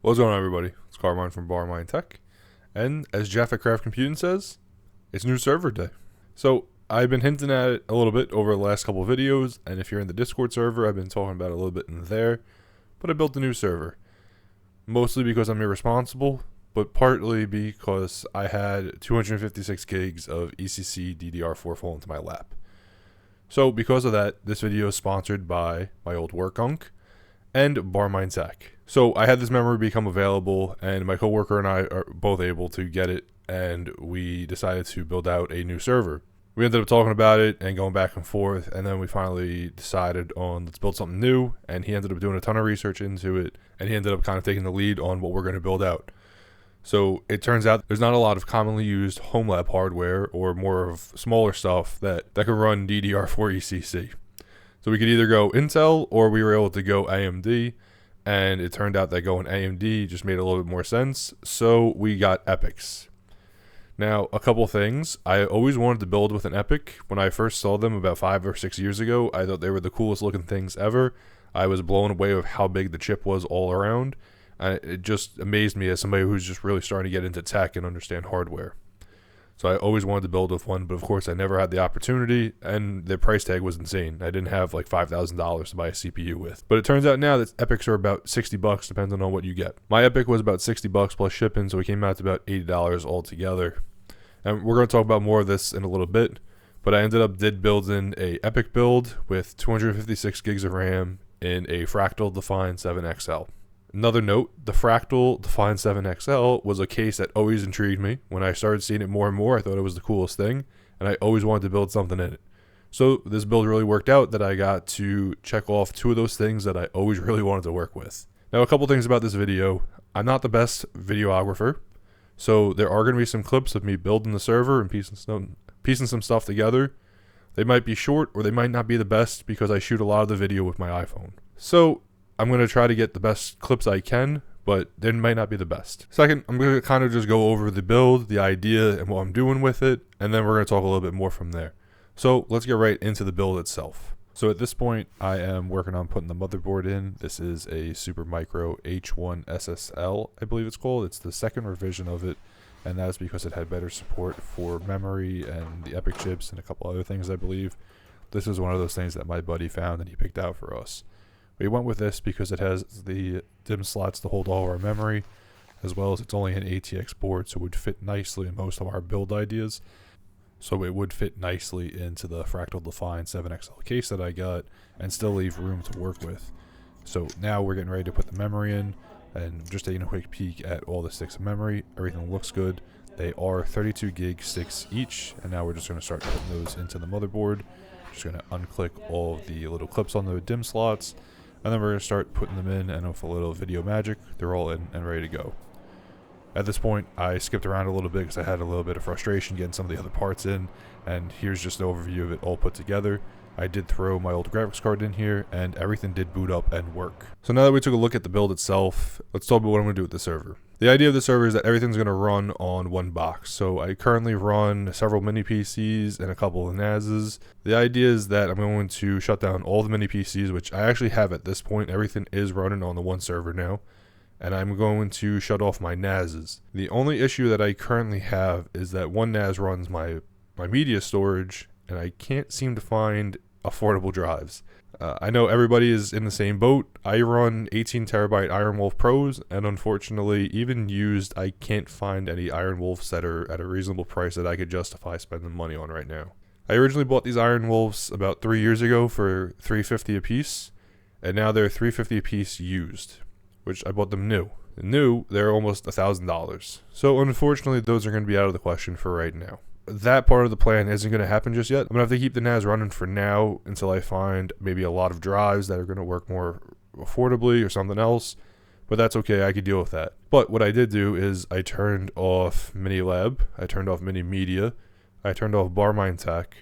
What's going on, everybody? It's Barmine from Barmine Tech, and as Jeff at Craft Computing says, it's new server day. So I've been hinting at it a little bit over the last couple of videos, and if you're in the Discord server, I've been talking about it a little bit in there. But I built a new server, mostly because I'm irresponsible, but partly because I had 256 gigs of ECC DDR4 fall into my lap. So because of that, this video is sponsored by my old work unk and Barmine Tech. So I had this memory become available, and my coworker and I are both able to get it, and we decided to build out a new server. We ended up talking about it and going back and forth, and then we finally decided on let's build something new, and he ended up doing a ton of research into it, and he ended up kind of taking the lead on what we're going to build out. So it turns out there's not a lot of commonly used Homelab hardware or more of smaller stuff that can run DDR4 ECC. So we could either go Intel or we were able to go AMD, and it turned out that going AMD just made a little bit more sense, so we got Epycs. Now, a couple things. I always wanted to build with an Epyc. When I first saw them about 5 or 6 years ago, I thought they were the coolest looking things ever. I was blown away with how big the chip was all around. It just amazed me as somebody who's just really starting to get into tech and understand hardware. So I always wanted to build with one, but of course I never had the opportunity, and the price tag was insane. I didn't have like $5,000 to buy a CPU with. But it turns out now that Epycs are about $60 depending on what you get. My Epyc was about $60 plus shipping, so it came out to about $80 altogether. And we're going to talk about more of this in a little bit, but I ended up building a Epyc build with 256 gigs of RAM in a Fractal Define 7XL. Another note, the Fractal Define 7XL was a case that always intrigued me. When I started seeing it more and more, I thought it was the coolest thing, and I always wanted to build something in it. So this build really worked out that I got to check off two of those things that I always really wanted to work with. Now, a couple things about this video. I'm not the best videographer, so there are going to be some clips of me building the server and piecing some stuff together. They might be short or they might not be the best because I shoot a lot of the video with my iPhone. So I'm going to try to get the best clips I can, but they might not be the best. Second, I'm going to kind of just go over the build, the idea, and what I'm doing with it, and then we're going to talk a little bit more from there. So let's get right into the build itself. So at this point, I am working on putting the motherboard in. This is a Supermicro H1 SSL, I believe it's called. It's the second revision of it, and that's because it had better support for memory and the Epyc chips and a couple other things, I believe. This is one of those things that my buddy found and he picked out for us. We went with this because it has the DIMM slots to hold all of our memory, as well as it's only an ATX board, so it would fit nicely in most of our build ideas. So it would fit nicely into the Fractal Define 7XL case that I got and still leave room to work with. So now we're getting ready to put the memory in, and just taking a quick peek at all the sticks of memory. Everything looks good. They are 32 gig sticks each, and now we're just going to start putting those into the motherboard. Just going to unclick all of the little clips on the DIMM slots, and then we're going to start putting them in, and with a little video magic, they're all in and ready to go. At this point, I skipped around a little bit because I had a little bit of frustration getting some of the other parts in, and here's just an overview of it all put together. I did throw my old graphics card in here, and everything did boot up and work. So now that we took a look at the build itself, let's talk about what I'm going to do with the server. The idea of the server is that everything's going to run on one box. So I currently run several mini PCs and a couple of NASs. The idea is that I'm going to shut down all the mini PCs, which I actually have at this point. Everything is running on the one server now. And I'm going to shut off my NASs. The only issue that I currently have is that one NAS runs my media storage, and I can't seem to find affordable drives. I know everybody is in the same boat. I run 18 terabyte Iron Wolf Pros, and unfortunately, even used, I can't find any Iron Wolves that are at a reasonable price that I could justify spending money on right now. I originally bought these Iron Wolves about 3 years ago for $350 a piece, and now they're $350 a piece used, which I bought them new. New, they're almost $1,000. So unfortunately, those are going to be out of the question for right now. That part of the plan isn't going to happen just yet. I'm going to have to keep the NAS running for now until I find maybe a lot of drives that are going to work more affordably or something else. But that's okay, I could deal with that. But what I did do is I turned off Minilab, I turned off Mini Media, I turned off Barmine Tech,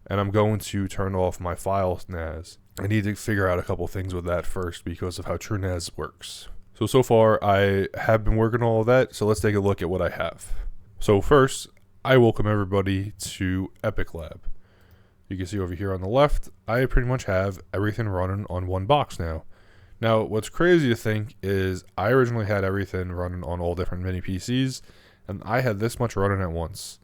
and I'm going to turn off my file NAS. I need to figure out a couple things with that first because of how TrueNAS works. So far I have been working on all of that, so let's take a look at what I have. So first, I welcome everybody to Epyc Lab. You can see over here on the left, I pretty much have everything running on one box now. Now, what's crazy to think is I originally had everything running on all different mini PCs, and I had this much running at once.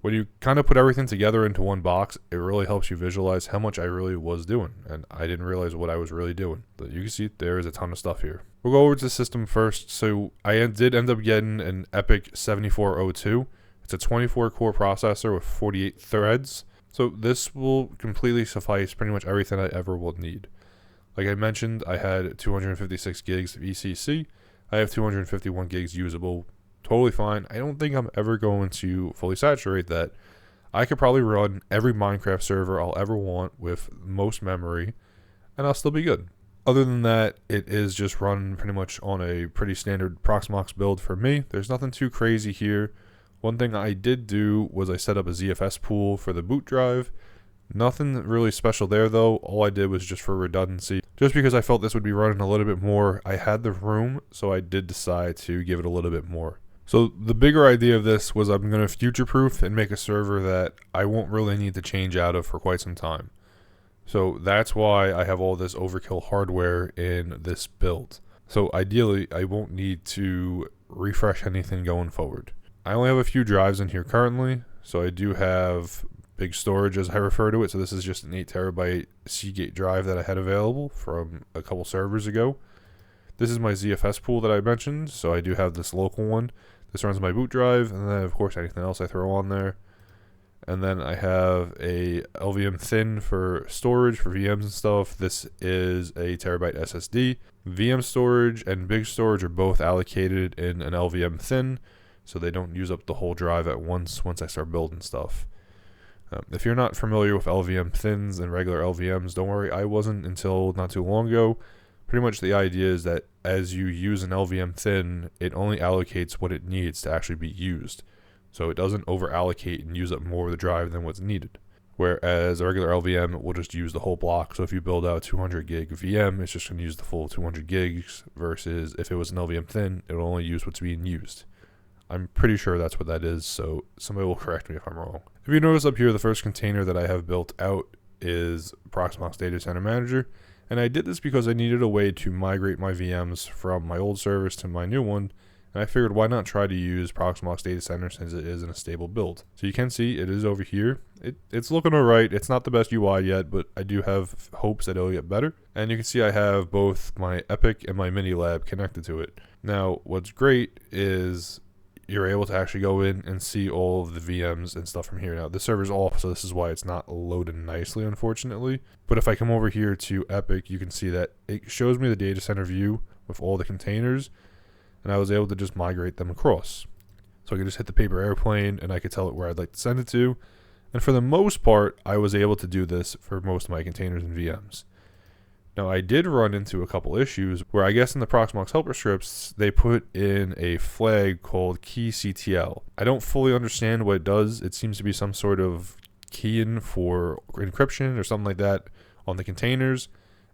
When you kind of put everything together into one box, it really helps you visualize how much I really was doing, and I didn't realize what I was really doing. But you can see there is a ton of stuff here. We'll go over to the system first. So I did end up getting an Epyc 7402. It's a 24-core processor with 48 threads. So this will completely suffice pretty much everything I ever will need. Like I mentioned, I had 256 gigs of ECC. I have 251 gigs usable. Totally fine. I don't think I'm ever going to fully saturate that. I could probably run every Minecraft server I'll ever want with most memory, and I'll still be good. Other than that, it is just run pretty much on a pretty standard Proxmox build for me. There's nothing too crazy here. One thing I did do was I set up a ZFS pool for the boot drive. Nothing really special there though. All I did was just for redundancy. Just because I felt this would be running a little bit more. I had the room, so I did decide to give it a little bit more. So the bigger idea of this was I'm going to future-proof and make a server that I won't really need to change out of for quite some time. So that's why I have all this overkill hardware in this build. So ideally, I won't need to refresh anything going forward. I only have a few drives in here currently, so I do have big storage as I refer to it. So this is just an 8TB Seagate drive that I had available from a couple servers ago. This is my ZFS pool that I mentioned, so I do have this local one. This runs my boot drive, and then of course anything else I throw on there. And then I have a LVM thin for storage for VMs and stuff. This is a terabyte SSD. VM storage and big storage are both allocated in an LVM thin, so they don't use up the whole drive at once I start building stuff. If you're not familiar with LVM thins and regular LVMs, don't worry, I wasn't until not too long ago. Pretty much the idea is that as you use an LVM thin, it only allocates what it needs to actually be used. So it doesn't over allocate and use up more of the drive than what's needed. Whereas a regular LVM will just use the whole block. So if you build out 200 gig VM, it's just going to use the full 200 gigs, versus if it was an LVM thin, it'll only use what's being used. I'm pretty sure that's what that is, so somebody will correct me if I'm wrong. If you notice up here, the first container that I have built out is Proxmox Data Center Manager. And I did this because I needed a way to migrate my VMs from my old service to my new one, and I figured why not try to use Proxmox Data Center since it is in a stable build. So you can see it is over here. It's looking alright. It's not the best UI yet, but I do have hopes that it'll get better. And you can see I have both my Epyc and my Mini Lab connected to it. Now, what's great is you're able to actually go in and see all of the VMs and stuff from here. Now, the server's off, so this is why it's not loaded nicely, unfortunately. But if I come over here to Epyc, you can see that it shows me the data center view with all the containers, and I was able to just migrate them across. So I could just hit the paper airplane, and I could tell it where I'd like to send it to. And for the most part, I was able to do this for most of my containers and VMs. Now, I did run into a couple issues where I guess in the Proxmox helper scripts, they put in a flag called keyctl. I don't fully understand what it does. It seems to be some sort of keying for encryption or something like that on the containers.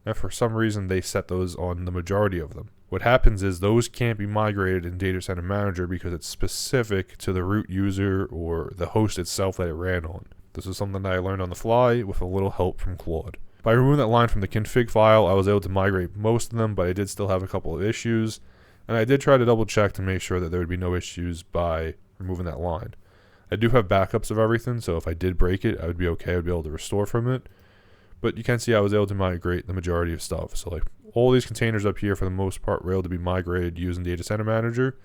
And for some reason, they set those on the majority of them. What happens is those can't be migrated in Data Center Manager because it's specific to the root user or the host itself that it ran on. This is something that I learned on the fly with a little help from Claude. By removing that line from the config file, I was able to migrate most of them, but I did still have a couple of issues. And I did try to double check to make sure that there would be no issues by removing that line. I do have backups of everything, so if I did break it, I would be okay. I would be able to restore from it. But you can see I was able to migrate the majority of stuff. So like all these containers up here, for the most part, were able to be migrated using Data Center Manager.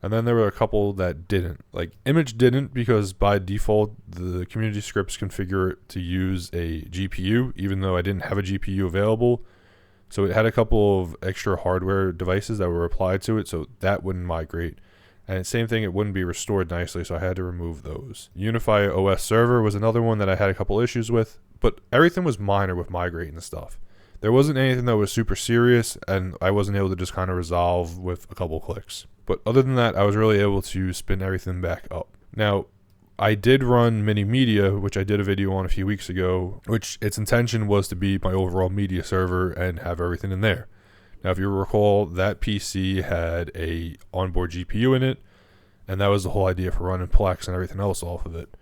And then there were a couple that didn't. Like Image didn't because by default, the community scripts configure it to use a GPU, even though I didn't have a GPU available. So it had a couple of extra hardware devices that were applied to it, so that wouldn't migrate. And same thing, it wouldn't be restored nicely, so I had to remove those. Unify OS Server was another one that I had a couple issues with, but everything was minor with migrating the stuff. There wasn't anything that was super serious, and I wasn't able to just kind of resolve with a couple clicks. But other than that, I was really able to spin everything back up. Now, I did run Mini Media, which I did a video on a few weeks ago, which its intention was to be my overall media server and have everything in there. Now, if you recall, that PC had a onboard GPU in it, and that was the whole idea for running Plex and everything else off of it.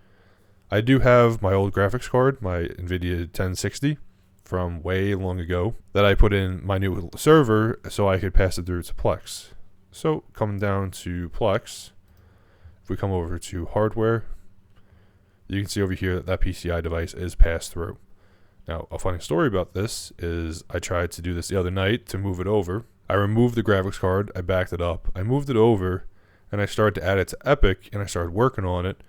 I do have my old graphics card, my NVIDIA 1060, from way long ago that I put in my new server so I could pass it through to Plex. So coming down to Plex, if we come over to hardware, you can see over here that PCI device is passed through. Now, a funny story about this is I tried to do this the other night to move it over. I removed the graphics card, I backed it up, I moved it over, and I started to add it to Epyc, and I started working on it.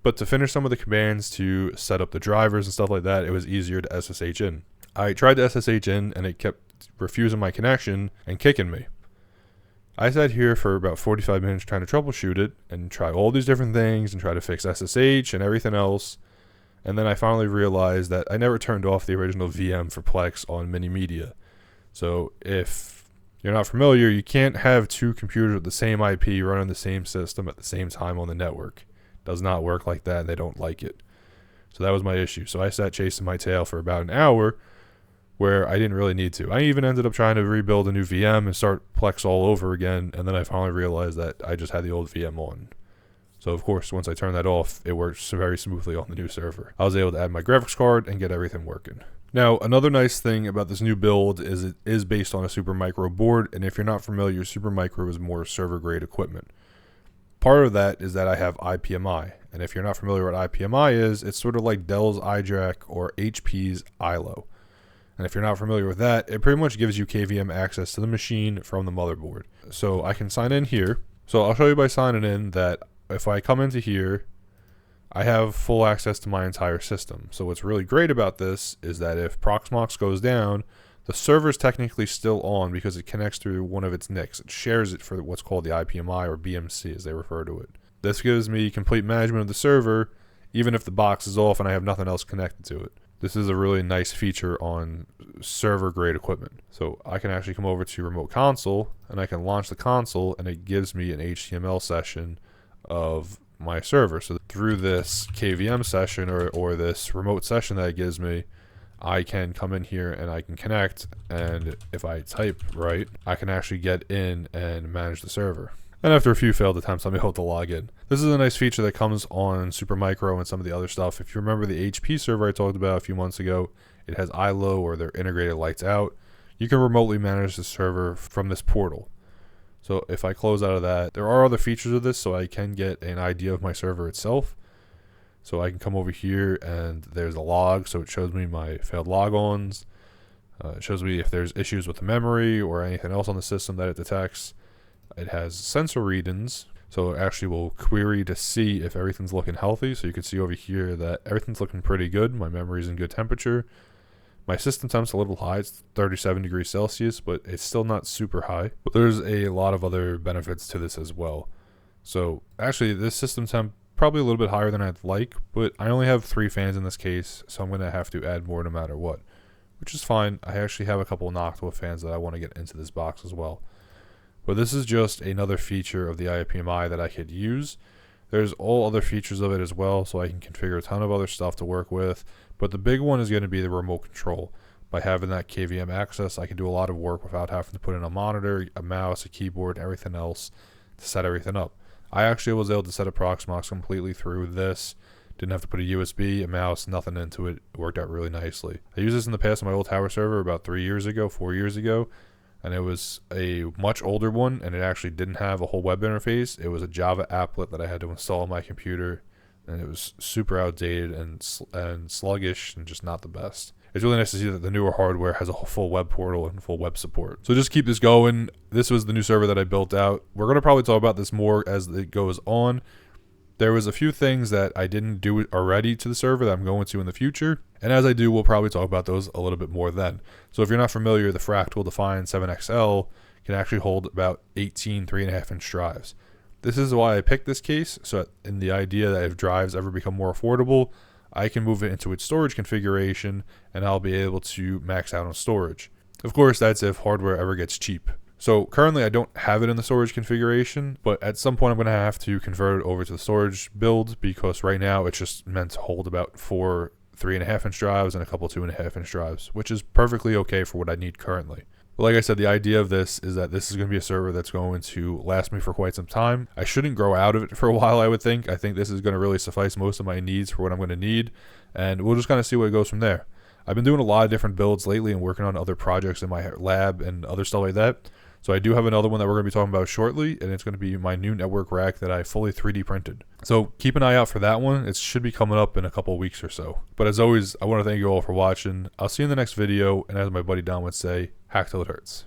But to finish some of the commands to set up the drivers and stuff like that, it was easier to SSH in. I tried to SSH in, and it kept refusing my connection and kicking me. I sat here for about 45 minutes trying to troubleshoot it and try all these different things and try to fix SSH and everything else. And then I finally realized that I never turned off the original VM for Plex on Mini Media. So if you're not familiar, you can't have two computers with the same IP running the same system at the same time on the network. Does not work like that. They don't like it. So that was my issue. So I sat chasing my tail for about an hour where I didn't really need to. I even ended up trying to rebuild a new VM and start Plex all over again. And then I finally realized that I just had the old VM on. So of course, once I turned that off, it works very smoothly on the new server. I was able to add my graphics card and get everything working. Now, another nice thing about this new build is it is based on a Supermicro board. And if you're not familiar, Supermicro is more server grade equipment. Part of that is that I have IPMI. And if you're not familiar what IPMI is, it's sort of like Dell's iDRAC or HP's ILO. And if you're not familiar with that, it pretty much gives you KVM access to the machine from the motherboard. So I can sign in here. So I'll show you by signing in that if I come into here, I have full access to my entire system. So what's really great about this is that if Proxmox goes down, the server's technically still on because it connects through one of its NICs. It shares it for what's called the IPMI or BMC as they refer to it. This gives me complete management of the server even if the box is off and I have nothing else connected to it. This is a really nice feature on server grade equipment. So I can actually come over to remote console and I can launch the console and it gives me an HTML session of my server. So through this KVM session or this remote session that it gives me, I can come in here and I can connect, and if I type right, I can actually get in and manage the server. And after a few failed attempts, I'm able to log in. This is a nice feature that comes on Supermicro and some of the other stuff. If you remember the HP server I talked about a few months ago, it has ILO or their integrated lights out. You can remotely manage the server from this portal. So if I close out of that, there are other features of this, so I can get an idea of my server itself. So I can come over here and there's a log, so it shows me my failed logons. It shows me if there's issues with the memory or anything else on the system that it detects. It has sensor readings, so it actually will query to see if everything's looking healthy. So you can see over here that everything's looking pretty good. My memory's in good temperature. My system temp's a little high, it's 37 degrees Celsius, but it's still not super high. But there's a lot of other benefits to this as well. So actually this system temp probably a little bit higher than I'd like, but I only have 3 fans in this case, so I'm going to have to add more no matter what, which is fine. I actually have a couple of Noctua fans that I want to get into this box as well. But this is just another feature of the IPMI that I could use. There's all other features of it as well, so I can configure a ton of other stuff to work with. But the big one is going to be the remote control. By having that KVM access, I can do a lot of work without having to put in a monitor, a mouse, a keyboard, everything else to set everything up. I actually was able to set a Proxmox completely through this. Didn't have to put a USB, a mouse, nothing into it. It worked out really nicely. I used this in the past on my old tower server about 4 years ago. And it was a much older one, and it actually didn't have a whole web interface. It was a Java applet that I had to install on my computer, and it was super outdated and sluggish and just not the best. It's really nice to see that the newer hardware has a full web portal and full web support. So just keep this going. This was the new server that I built out. We're going to probably talk about this more as it goes on. There was a few things that I didn't do already to the server that I'm going to in the future. And as I do, we'll probably talk about those a little bit more then. So if you're not familiar, the Fractal Define 7XL can actually hold about 18 3.5-inch drives. This is why I picked this case. So in the idea that if drives ever become more affordable, I can move it into its storage configuration and I'll be able to max out on storage. Of course, that's if hardware ever gets cheap. So currently I don't have it in the storage configuration, but at some point I'm going to have to convert it over to the storage build because right now it's just meant to hold about 4 3.5-inch drives and a couple 2.5-inch drives, which is perfectly okay for what I need currently. But like I said, the idea of this is that this is going to be a server that's going to last me for quite some time. I shouldn't grow out of it for a while, I would think. I think this is going to really suffice most of my needs for what I'm going to need, and we'll just kind of see where it goes from there. I've been doing a lot of different builds lately and working on other projects in my lab and other stuff like that. So I do have another one that we're going to be talking about shortly, and it's going to be my new network rack that I fully 3D printed. So keep an eye out for that one. It should be coming up in a couple of weeks or so. But as always, I want to thank you all for watching. I'll see you in the next video, and as my buddy Don would say, hack till it hurts.